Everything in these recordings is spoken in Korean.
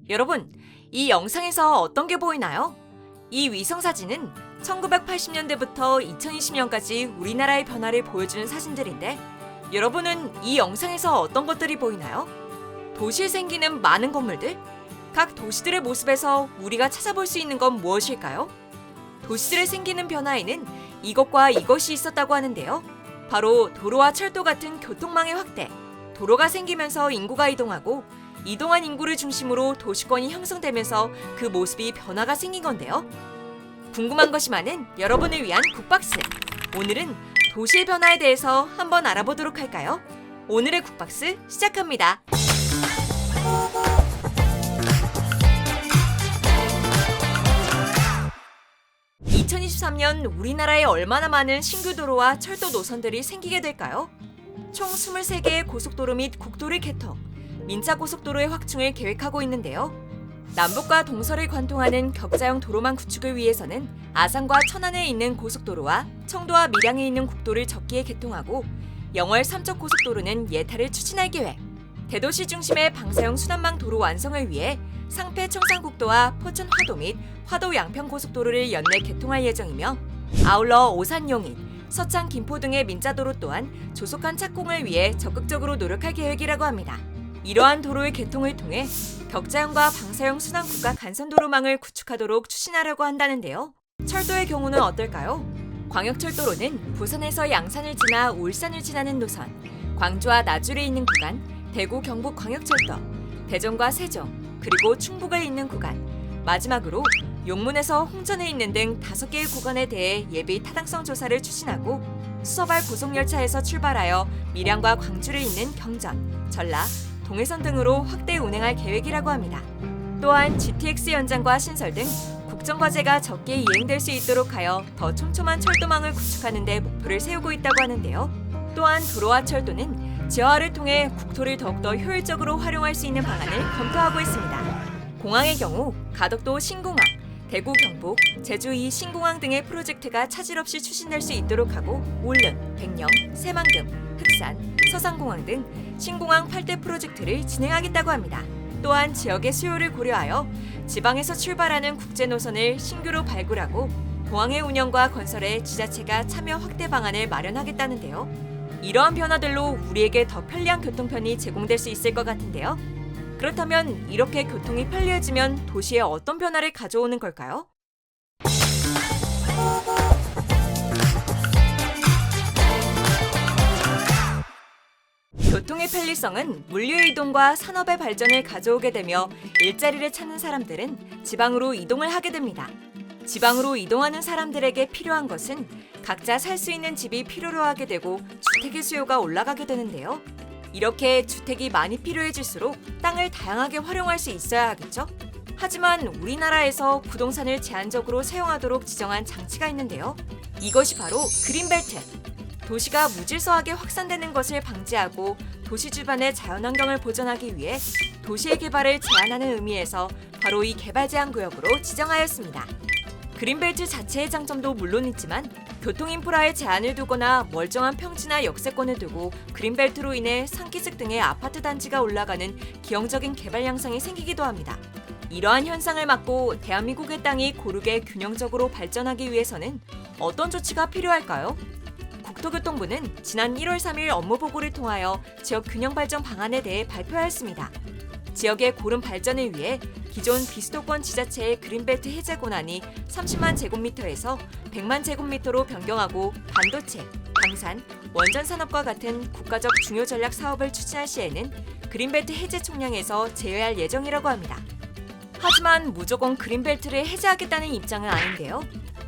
여러분, 이 영상에서 어떤 게 보이나요? 이 위성사진은 1980년대부터 2020년까지 우리나라의 변화를 보여주는 사진들인데 여러분은 이 영상에서 어떤 것들이 보이나요? 도시에 생기는 많은 건물들? 각 도시들의 모습에서 우리가 찾아볼 수 있는 건 무엇일까요? 도시들의 생기는 변화에는 이것과 이것이 있었다고 하는데요. 바로 도로와 철도 같은 교통망의 확대, 도로가 생기면서 인구가 이동하고 이동한 인구를 중심으로 도시권이 형성되면서 그 모습이 변화가 생긴 건데요. 궁금한 것이 많은 여러분을 위한 국박스. 오늘은 도시의 변화에 대해서 한번 알아보도록 할까요? 오늘의 국박스 시작합니다. 2023년 우리나라에 얼마나 많은 신규 도로와 철도 노선들이 생기게 될까요? 총 23개의 고속도로 및 국도를 개통, 민자고속도로의 확충을 계획하고 있는데요. 남북과 동서를 관통하는 격자형 도로망 구축을 위해서는 아산과 천안에 있는 고속도로와 청도와 밀양에 있는 국도를 적기에 개통하고 영월 삼척 고속도로는 예타를 추진할 계획, 대도시 중심의 방사형 순환망 도로 완성을 위해 상패 청산국도와 포천 화도 및 화도 양평 고속도로를 연내 개통할 예정이며 아울러 오산 용인, 서창 김포 등의 민자도로 또한 조속한 착공을 위해 적극적으로 노력할 계획이라고 합니다. 이러한 도로의 개통을 통해 격자형과 방사형 순환국가 간선도로망을 구축하도록 추진하려고 한다는데요. 철도의 경우는 어떨까요? 광역철도로는 부산에서 양산을 지나 울산을 지나는 노선, 광주와 나주에 있는 구간, 대구 경북 광역철도, 대전과 세종, 그리고 충북에 있는 구간, 마지막으로 용문에서 홍천에 있는 등 5개의 구간에 대해 예비 타당성 조사를 추진하고 수서발 고속열차에서 출발하여 밀양과 광주에 있는 경전, 전라, 동해선 등으로 확대 운행할 계획이라고 합니다. 또한 GTX 연장과 신설 등 국정과제가 적게 이행될 수 있도록 하여 더 촘촘한 철도망을 구축하는 데 목표를 세우고 있다고 하는데요. 또한 도로와 철도는 지하화를 통해 국토를 더욱더 효율적으로 활용할 수 있는 방안을 검토하고 있습니다. 공항의 경우 가덕도 신공항, 대구 경북, 제주 2 신공항 등의 프로젝트가 차질 없이 추진될 수 있도록 하고 울릉, 백령, 새만금, 흑산, 서산공항 등 신공항 8대 프로젝트를 진행하겠다고 합니다. 또한 지역의 수요를 고려하여 지방에서 출발하는 국제 노선을 신규로 발굴하고 공항의 운영과 건설에 지자체가 참여 확대 방안을 마련하겠다는데요. 이러한 변화들로 우리에게 더 편리한 교통편이 제공될 수 있을 것 같은데요. 그렇다면 이렇게 교통이 편리해지면 도시에 어떤 변화를 가져오는 걸까요? 교통의 편리성은 물류의 이동과 산업의 발전을 가져오게 되며 일자리를 찾는 사람들은 지방으로 이동을 하게 됩니다. 지방으로 이동하는 사람들에게 필요한 것은 각자 살 수 있는 집이 필요로 하게 되고 주택의 수요가 올라가게 되는데요. 이렇게 주택이 많이 필요해질수록 땅을 다양하게 활용할 수 있어야 하겠죠? 하지만 우리나라에서 부동산을 제한적으로 사용하도록 지정한 장치가 있는데요. 이것이 바로 그린벨트. 도시가 무질서하게 확산되는 것을 방지하고 도시 주변의 자연환경을 보존하기 위해 도시의 개발을 제한하는 의미에서 바로 이 개발제한구역으로 지정하였습니다. 그린벨트 자체의 장점도 물론 있지만 교통인프라에 제한을 두거나 멀쩡한 평지나 역세권을 두고 그린벨트로 인해 상기슭 등의 아파트 단지가 올라가는 기형적인 개발 양상이 생기기도 합니다. 이러한 현상을 막고 대한민국의 땅이 고르게 균형적으로 발전하기 위해서는 어떤 조치가 필요할까요? 국토교통부는 지난 1월 3일 업무보고를 통하여 지역 균형 발전 방안에 대해 발표하였습니다. 지역의 고른 발전을 위해 기존 비수도권 지자체의 그린벨트 해제 권한이 30만 제곱미터에서 100만 제곱미터로 변경하고 반도체, 방산, 원전 산업과 같은 국가적 중요 전략 사업을 추진할 시에는 그린벨트 해제 총량에서 제외할 예정이라고 합니다. 하지만 무조건 그린벨트를 해제하겠다는 입장은 아닌데요.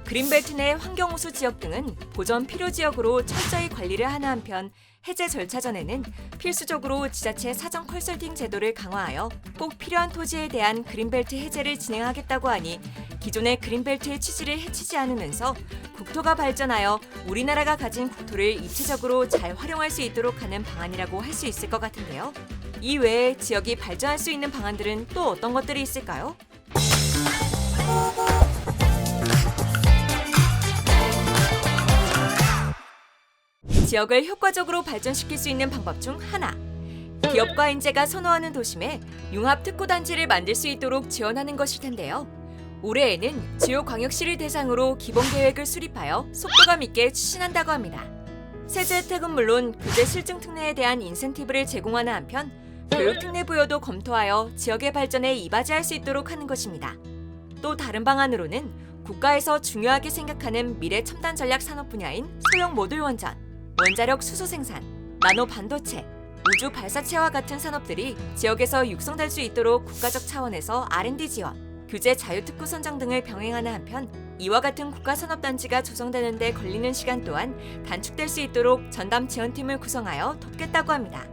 그린벨트 내 환경호수 지역 등은 보전 필요 지역으로 철저히 관리를 하는 한편 해제 절차 전에는 필수적으로 지자체 사전 컨설팅 제도를 강화하여 꼭 필요한 토지에 대한 그린벨트 해제를 진행하겠다고 하니 기존의 그린벨트의 취지를 해치지 않으면서 국토가 발전하여 우리나라가 가진 국토를 입체적으로 잘 활용할 수 있도록 하는 방안이라고 할 수 있을 것 같은데요. 이 외에 지역이 발전할 수 있는 방안들은 또 어떤 것들이 있을까요? 지역을 효과적으로 발전시킬 수 있는 방법 중 하나, 기업과 인재가 선호하는 도심에 융합 특구단지를 만들 수 있도록 지원하는 것일 텐데요. 올해에는 주요 광역시를 대상으로 기본계획을 수립하여 속도감 있게 추진한다고 합니다. 세제 혜택은 물론 교재 실증 특례에 대한 인센티브를 제공하는 한편 교육 특례 부여도 검토하여 지역의 발전에 이바지할 수 있도록 하는 것입니다. 또 다른 방안으로는 국가에서 중요하게 생각하는 미래 첨단 전략 산업 분야인 소형 모듈 원전, 원자력 수소 생산, 나노 반도체, 우주 발사체와 같은 산업들이 지역에서 육성될 수 있도록 국가적 차원에서 R&D 지원, 규제 자유특구 선정 등을 병행하는 한편 이와 같은 국가산업단지가 조성되는 데 걸리는 시간 또한 단축될 수 있도록 전담 지원팀을 구성하여 돕겠다고 합니다.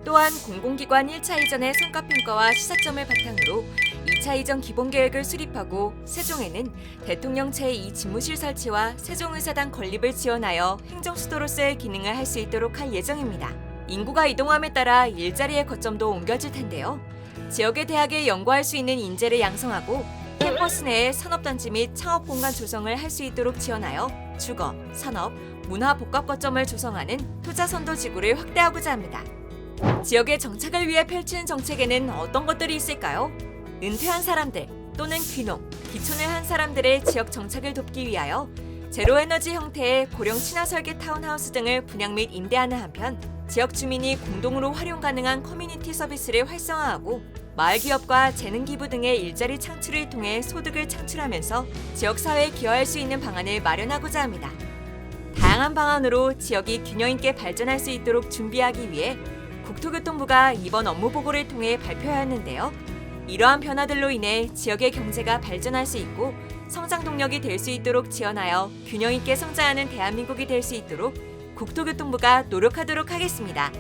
또한 공공기관 1차 이전의 성과평가와 시사점을 바탕으로 2차 이전 기본계획을 수립하고 세종에는 대통령 제2 집무실 설치와 세종의사당 건립을 지원하여 행정수도로서의 기능을 할 수 있도록 할 예정입니다. 인구가 이동함에 따라 일자리의 거점도 옮겨질 텐데요. 지역의 대학에 연구할 수 있는 인재를 양성하고 캠퍼스 내에 산업단지 및 창업공간 조성을 할 수 있도록 지원하여 주거, 산업, 문화 복합 거점을 조성하는 투자선도 지구를 확대하고자 합니다. 지역의 정착을 위해 펼치는 정책에는 어떤 것들이 있을까요? 은퇴한 사람들 또는 귀농, 귀촌을 한 사람들의 지역 정착을 돕기 위하여 제로에너지 형태의 고령 친화 설계 타운하우스 등을 분양 및 임대하는 한편 지역 주민이 공동으로 활용 가능한 커뮤니티 서비스를 활성화하고 마을 기업과 재능 기부 등의 일자리 창출을 통해 소득을 창출하면서 지역 사회에 기여할 수 있는 방안을 마련하고자 합니다. 다양한 방안으로 지역이 균형 있게 발전할 수 있도록 준비하기 위해 국토교통부가 이번 업무 보고를 통해 발표하였는데요. 이러한 변화들로 인해 지역의 경제가 발전할 수 있고 성장 동력이 될 수 있도록 지원하여 균형 있게 성장하는 대한민국이 될 수 있도록 국토교통부가 노력하도록 하겠습니다.